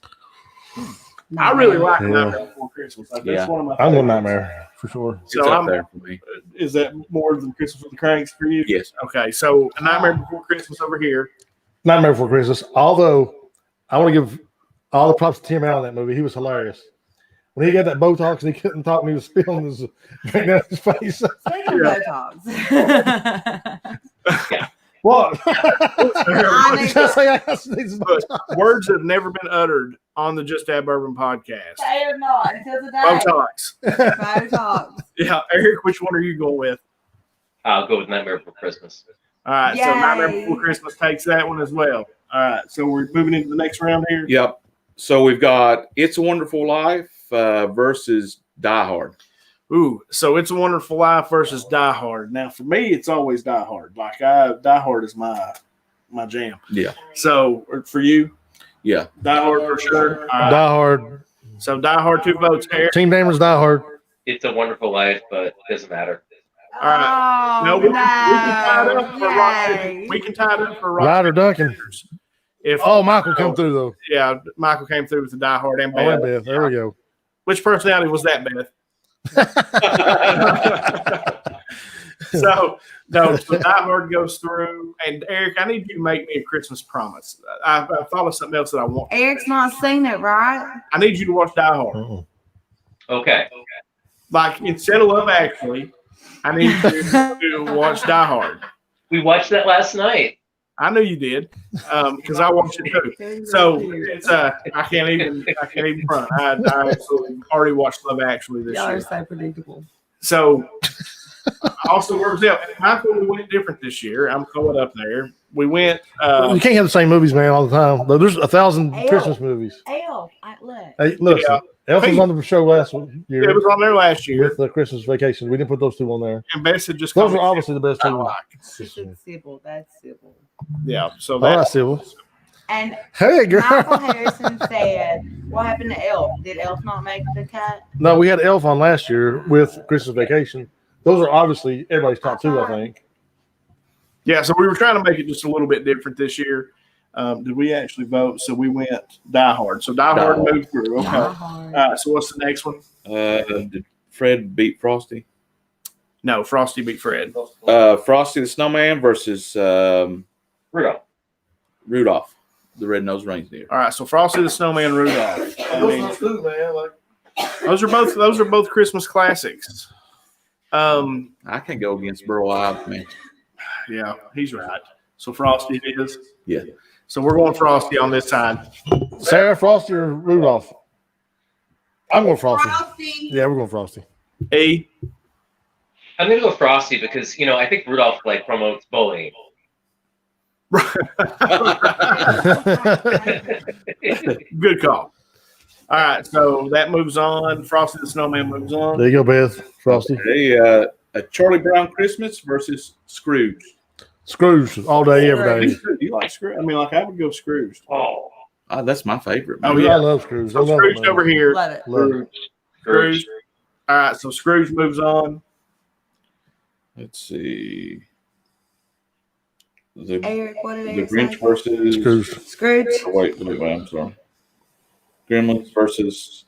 I really like Yeah. Nightmare Before Christmas. Like, that's Yeah. one of my I'm favorites. going Nightmare for sure. It's So up I'm, there for me. is that more than Christmas with the Cranks for you? Yes. Okay, so A Nightmare Before Christmas over here. Nightmare Before Christmas. Although I want to give all the props to Tim Allen in that movie. He was hilarious. When he got that Botox and he couldn't talk and he was spilling his drink down his face. Speaking of Botox. What? I need Just say I need some But Botox. words have never been uttered on the Just Add Bourbon podcast. They are not until today. Botox. Botox. Yeah, Eric, which one are you going with? I'll go with Nightmare Before Christmas. All right, so Nightmare Yay. Before Christmas takes that one as well. All right, so we're moving into the next round here. Yep. So we've got It's a Wonderful Life versus Die Hard. Ooh, so It's a Wonderful Life versus Die Hard. Now, for me, it's always Die Hard. Die Hard is my jam. Yeah. So for you, Yeah. Die Hard for sure. All right. Die Hard. So Die Hard, 2 votes. Eric. Team Damers Die Hard. It's a Wonderful Life, but it doesn't matter. All right. Oh, No, we can tie it up for rock. Yay. We can tie it up for rock. Ryder Duncan. If Oh, Michael come through though. yeah, Michael came through with the Die Hard and Oh, and Beth. Beth. There we go. Which personality was that, Beth? So Die Hard goes through. And Eric, I need you to make me a Christmas promise. I thought of something else that I want. Eric's not seen it, right? I need you to watch Die Hard. Uh-uh. Okay. Like instead of Love Actually, I need you to watch Die Hard. We watched that last night. I knew you did because I watched it too. So it's I can't even front. I absolutely already watched Love Actually this Y'all are year. so predictable. So also works out. Michael, we went different this year. I'm going up there. We went. You can't have the same movies, man, all the time. Though there's 1,000 Ew. Christmas movies. Elf, look. Hey, look, Yeah. Elf was on the show last it year was on there last year, with the Christmas Vacation. We didn't put those two on there. and Bess had just. Those come are obviously the best I two. like. She said Sybil. That's Sybil. Yeah. So All right, that. Sybil. And Hey, girl. Michael Harrison said, "What happened to Elf? Did Elf not make the cut?" No, we had Elf on last year with Christmas Vacation. Those are obviously everybody's top two, I think. Yeah. So we were trying to make it just a little bit different this year. Did we actually vote? So we went Die Hard. So Die Hard Hard. moved through. Okay. Die Hard. So what's the next one? Did Fred beat Frosty? No, Frosty beat Fred. Frosty the Snowman versus Rudolph. Rudolph, the red-nosed reindeer. All right. So Frosty the Snowman, Rudolph. I mean, those are both Christmas classics. I can go against Burl Ives, man. Yeah, he's right. So Frosty it is. Yeah. So we're going Frosty on this side. Sarah, Frosty, or Rudolph? I'm going Frosty. Frosty. Yeah, we're going Frosty. E. I'm gonna go Frosty because I think Rudolph promotes bullying. Good call. All right, so that moves on. Frosty the Snowman moves on. There you go, Beth. Frosty. Hey, a Charlie Brown Christmas versus Scrooge. Scrooge all day, every day. Do you like Scrooge? I mean, like I would go Scrooge. Oh, That's my favorite. Oh, Man. yeah. I love Scrooge. I So love Scrooge it, man. over here. Love it. Love it. Scrooge. All right, so Scrooge moves on. Let's see. The Eric, what did The Eric Grinch say? versus. Scrooge. Scrooge. Oh, wait, I'm sorry. Gremlins versus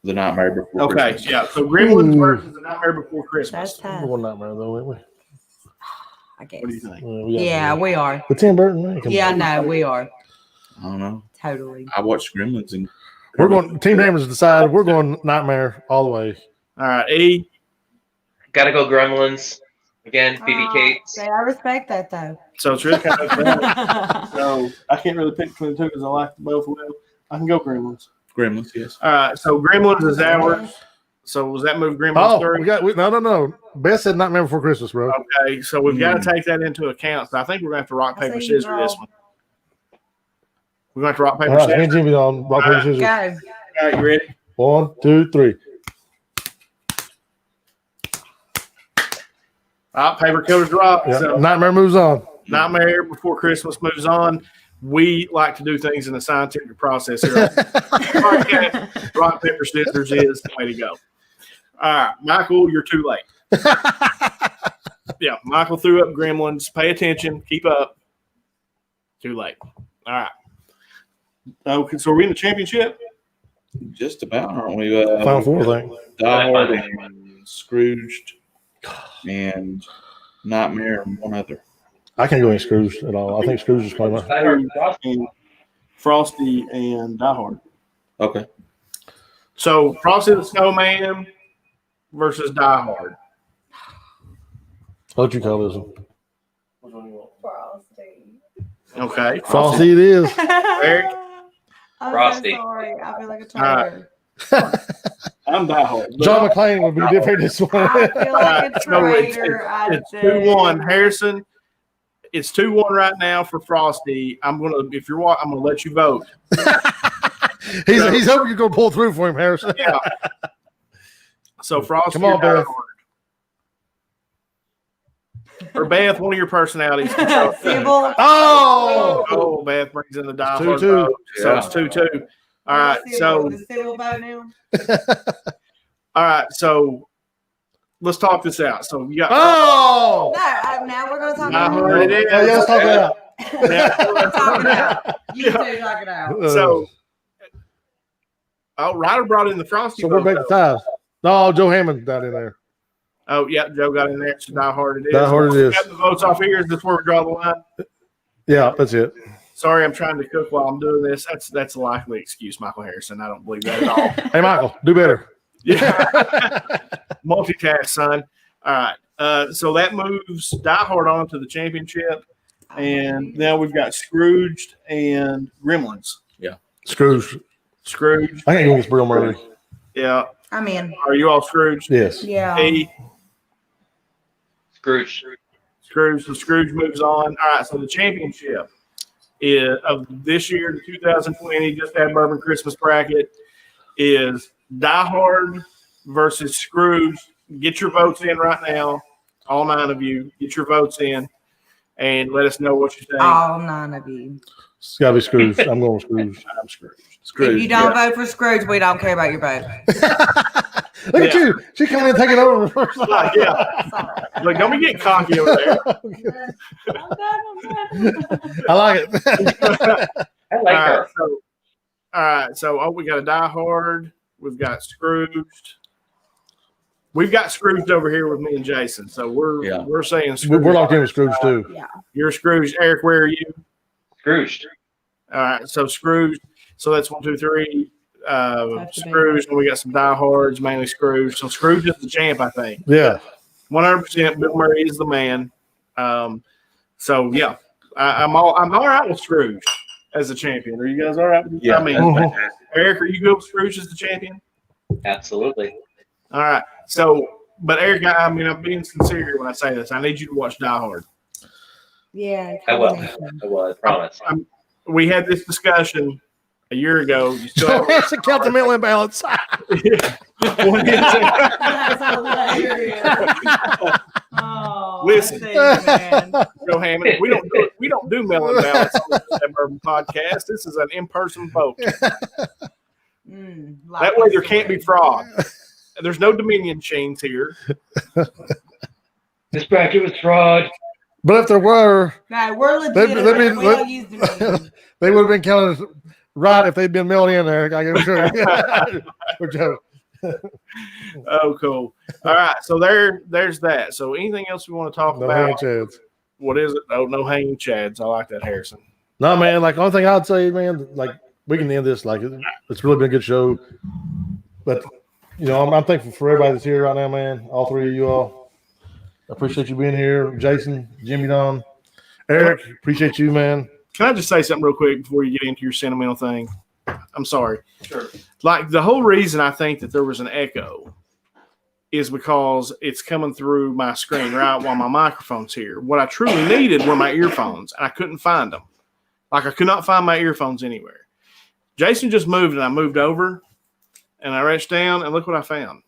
The Nightmare Before Okay, Christmas. yeah. So Gremlins Ooh. versus The Nightmare Before Christmas. That's We're tough. going Nightmare, though, ain't we? I guess. What do you think? We got- Yeah, we are. But Tim Burton, man. come Yeah, on. no, we are. I don't know. Totally. I watched Gremlins and We're going, Team Hammers decided we're going Nightmare all the way. All right, E. gotta go Gremlins again. Phoebe Aw, Cates. see, I respect that though. So it's really kind of bad. So I can't really pick between the two because I like them both well. I can go Gremlins. Gremlins, yes. All right, so Gremlins is ours. So was that move Gremlins Oh, through? no. Beth said Nightmare Before Christmas, bro. Okay, so we've got to take that into account. So I think we're going to have to rock, I paper, see you, scissors this bro. one. We're going to have to rock, All paper, right, me scissors. and Jimmy on rock, paper, scissors. Go. All right, you ready? 1, 2, 3. All right, paper covers rock. Yeah. So Nightmare moves on. Nightmare Before Christmas moves on. We like to do things in a scientific process here. Podcast, rock, paper, scissors is the way to go. All right, Michael, you're too late. Yeah, Michael threw up Gremlins. Pay attention. Keep up. Too late. All right. Okay, so are we in the championship? Just about, aren't we? Final four, I think. Die Hard and Scrooged and Nightmare and one other. I can't go any Scrooge at all. I think Scrooge is probably my. I heard Frosty. And Frosty and Die Hard. Okay. So Frosty the Snowman versus Die Hard. What you call this one? Okay. Frosty it is. Eric? I'm Frosty. so sorry. I feel like a All traitor. I'm Die Hard. John McClane would be different this one. I feel like a No, traitor. it's 2-1. Harrison, it's 2-1 right now for Frosty. I'm gonna let you vote. he's hoping you're gonna pull through for him, Harrison. Yeah. So Frosty, Come on, or Die Beth. Hard. Or Beth, one of your personalities. Sybil. Oh, Oh, Beth brings in the Die It's Hard 2-2. vote. So it's 2-2. All right. So Is Sybil vote now? all right. So let's talk this out. So you got oh. No, now we're going to talk Die about Hard it is. Yeah, let's talk it out. Yeah. Talk it out. You two talk it out. So Ryder brought in the Frosty So we're vote, back to though. ties. No, Joe Hammond got in there. Oh, yeah, Joe got in there. So Die Hard it is. Die Hard it is. Got the votes off here. Is this where we draw the line? Yeah, that's it. Sorry, I'm trying to cook while I'm doing this. That's a likely excuse, Michael Harrison. I don't believe that at all. Hey, Michael, do better. Yeah. Multitask, son. All right. So that moves Die Hard on to the championship. And now we've got Scrooged and Gremlins. Scrooge. Scrooge. I can't go against Bill Murray. Yeah. I'm in. Are you all Scrooged? Yes. Yeah. Hey, Scrooge. Scrooge. So Scrooge moves on. All right. So the championship of this year, the 2020 Just Had Bourbon Christmas bracket, is Die Hard versus Scrooge. Get your votes in right now. All 9 of you. Get your votes in and let us know what you think. All 9 of you. It's got to be Scrooge. I'm going with Scrooge. I'm Scrooge. If you don't vote for Scrooge, we don't care about your vote. Look at you. She coming in and taking over the first line. Yeah. Sorry. Look, don't be getting cocky over there. I like it. I like her. All right. So we got a Die Hard. We've got Scrooged. We've got Scrooged over here with me and Jason. So we're saying Scrooge. We're locked in with Scrooge, too. You're Scrooge. Eric, where are you? Scrooge. All right. So Scrooge. So that's 1, 2, 3. Have to be. Scrooge. And we got some Die Hards, mainly Scrooge. So Scrooge is the champ, I think. Yeah. 100%. Bill Murray is the man. So yeah, I'm all right with Scrooge as a champion. Are you guys all right with Yeah. I mean, Mhm. Eric, are you good with Scrooge as the champion? Absolutely. All right. So, but Eric, I mean, I'm being sincere here when I say this. I need you to watch Die Hard. Yeah. I will. combination. I will. I promise. We had this discussion a year ago. You still Joe haven't- has to count the mental imbalance. One hit. That's hilarious. Oh, Listen. I see, man. Joe Hammond. We don't do melon ballots on the Bourbon podcast. This is an in-person vote. That way there can't be fraud. There's no Dominion chains here. This bracket was fraud. But if there were, No, we're legit. Let me- we don't use Dominion. they would have been counted right if they'd been mailed in there. I can sure. We're joking. Oh, cool. All right. So there's that. So anything else we want to talk No about? hanging chads. What is it? Oh, no hanging chads. I like that, Harrison. No, man. Like, only thing I'd say, man, like, we can end this. Like, it's really been a good show. But, you know, I'm thankful for everybody that's here right now, man. All 3 of you all. I appreciate you being here. Jason, Jimmy Don, Eric, appreciate you, man. Can I just say something real quick before you get into your sentimental thing? I'm sorry. Sure. Like the whole reason I think that there was an echo is because it's coming through my screen right while my microphone's here. What I truly needed were my earphones, and I couldn't find them. Like I could not find my earphones anywhere. Jason just moved, and I moved over, and I reached down, and look what I found.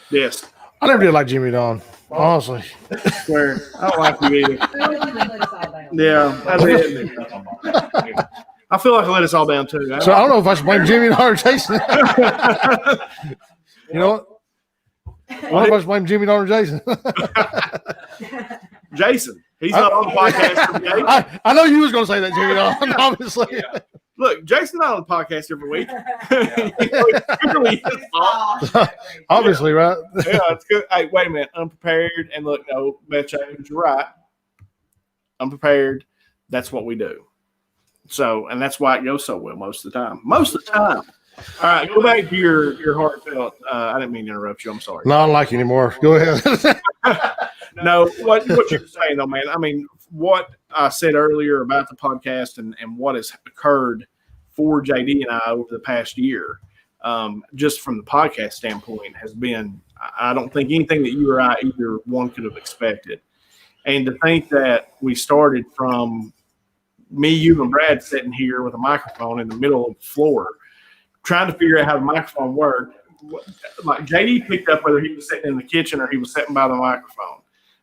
Yes. I never did like Jimmy Don, honestly. Swear. I don't like you either. Yeah. I did. I feel like I let us all down too. So I don't know if I should blame Jimmy Don or Jason. You know what? I don't know if I should blame Jimmy Don or Jason. Jason. He's not on the podcast today. I know you was going to say that, Jimmy Don, obviously. look, Jason's not on the podcast every week. He really is not. Obviously, right? Yeah, it's good. Hey, wait a minute. Unprepared. And look, no, Beth Chambers, you're right. Unprepared. That's what we do. So, and that's why it goes so well most of the time. Most of the time. All right, go back to your heartfelt. I didn't mean to interrupt you. I'm sorry. No, I don't like you anymore. Go ahead. No, what you're saying though, man. I mean, what I said earlier about the podcast and what has occurred for JD and I over the past year, just from the podcast standpoint, has been, I don't think anything that you or I either one could have expected. And to think that we started from me, you, and Brad sitting here with a microphone in the middle of the floor, trying to figure out how the microphone worked. Like JD picked up whether he was sitting in the kitchen or he was sitting by the microphone.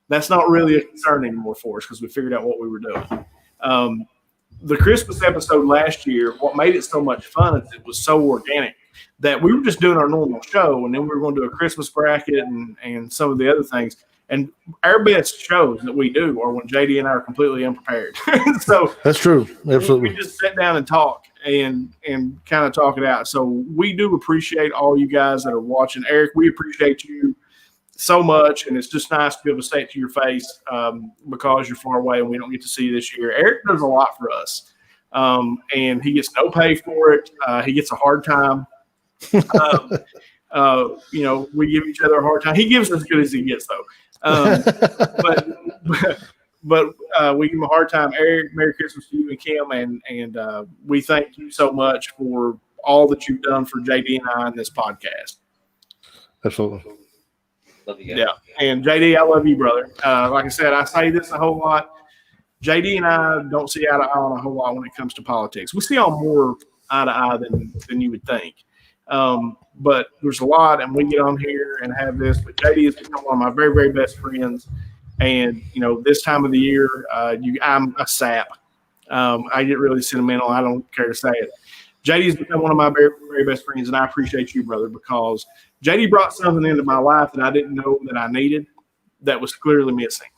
That's not really a concern anymore for us because we figured out what we were doing. The Christmas episode last year, what made it so much fun is it was so organic that we were just doing our normal show, and then we were going to do a Christmas bracket and some of the other things. And our best shows that we do are when JD and I are completely unprepared. So That's true. Absolutely. we just sit down and talk and kind of talk it out. So we do appreciate all you guys that are watching. Eric, we appreciate you so much, and it's just nice to be able to say it to your face because you're far away and we don't get to see you this year. Eric does a lot for us, and he gets no pay for it. He gets a hard time. You know, we give each other a hard time. He gives as good as he gets, though. But we give him a hard time. Eric, Merry Christmas to you and Kim, and we thank you so much for all that you've done for JD and I in this podcast. Absolutely. Love you guys. Yeah, and JD, I love you, brother. Like I said, I say this a whole lot. JD and I don't see eye to eye on a whole lot when it comes to politics. We see on more eye to eye than you would think. But there's a lot, and we get on here and have this. But JD has become one of my very, very best friends. And, you know, this time of the year, I'm a sap. I get really sentimental. I don't care to say it. JD's become one of my very, very best friends, and I appreciate you, brother, because JD brought something into my life that I didn't know that I needed that was clearly missing.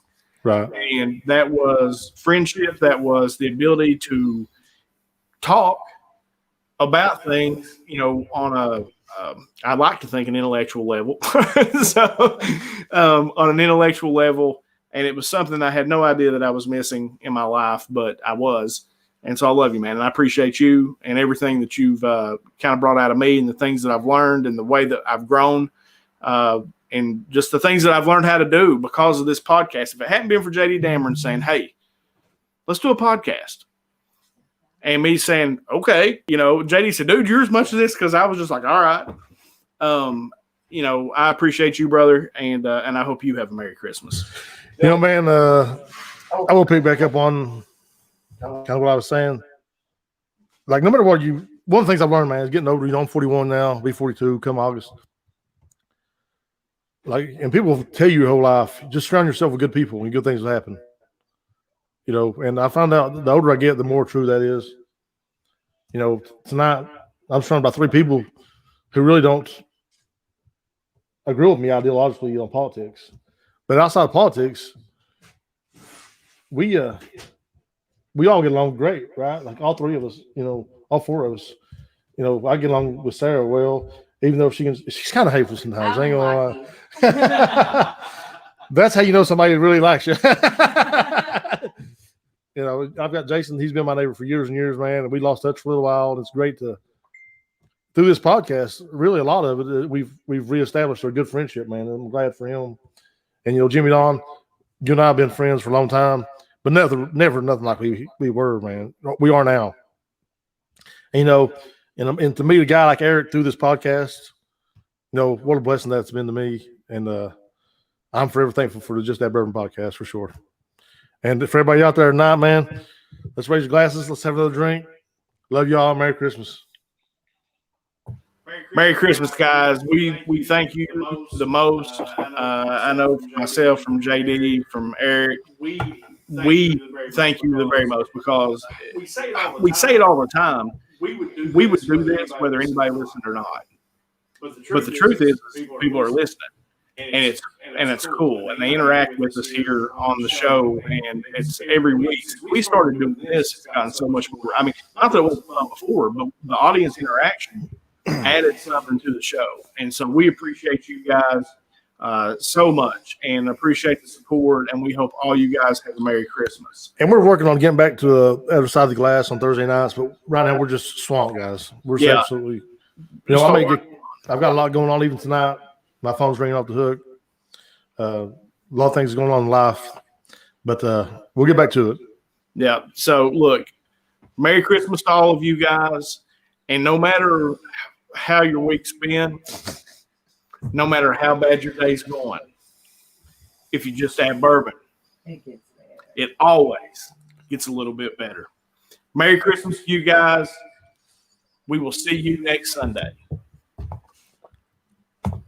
Right. And that was friendship. That was the ability to talk about things, you know, on a, I'd like to think an intellectual level. So on an intellectual level, and it was something I had no idea that I was missing in my life, but I was. And so I love you, man. And I appreciate you and everything that you've kind of brought out of me and the things that I've learned and the way that I've grown and just the things that I've learned how to do because of this podcast. If it hadn't been for JD Dameron saying, hey, let's do a podcast. And me saying, okay, you know, JD said, dude, you're as much of this because I was just like, all right. You know, I appreciate you, brother. And I hope you have a Merry Christmas. You know, man, I will pick back up on kind of what I was saying. Like, no matter what one of the things I've learned, man, is getting older. You know, I'm 41 now, I'll be 42 come August. Like, and people tell you your whole life, just surround yourself with good people and good things will happen. You know, and I found out the older I get, the more true that is. You know, tonight I'm surrounded by 3 people who really don't agree with me ideologically on politics. But outside of politics, we all get along great, right? Like all 3 of us, you know, all 4 of us. You know, I get along with Sarah well, even though she's kind of hateful sometimes. I ain't gonna lie. That's how you know somebody really likes you. You know, I've got Jason. He's been my neighbor for years and years, man. And we lost touch for a little while. And it's great to, through this podcast, really a lot of it, we've reestablished a good friendship, man. And I'm glad for him. And, you know, Jimmy Don, you and I have been friends for a long time, but never nothing like we were, man. We are now. And, you know, and to meet a guy like Eric through this podcast, you know, what a blessing that's been to me. And I'm forever thankful for just that bourbon podcast for sure. And for everybody out there tonight, man, let's raise your glasses. Let's have another drink. Love y'all. Merry Christmas. Merry Christmas, guys. We thank you the most. I know from myself, from JD, from Eric, we thank you the very most because we say it all the time. We would do this whether anybody listened or not. But the truth is people are listening. and it's cool, and they interact with us here on the show, and it's every week. We started doing this, it's gotten so much more. I mean, not that it wasn't fun before, but the audience interaction added something to the show, and so we appreciate you guys so much, and appreciate the support, and we hope all you guys have a Merry Christmas. And we're working on getting back to the other side of the glass on Thursday nights, but right now we're just swamped, guys. We're just Yeah. absolutely. I've got a lot going on even tonight. My phone's ringing off the hook. A lot of things going on in life, but we'll get back to it. Yeah. So look, Merry Christmas to all of you guys. And no matter how your week's been, no matter how bad your day's going, if you just add bourbon, It gets better. it always gets a little bit better. Merry Christmas to you guys. We will see you next Sunday.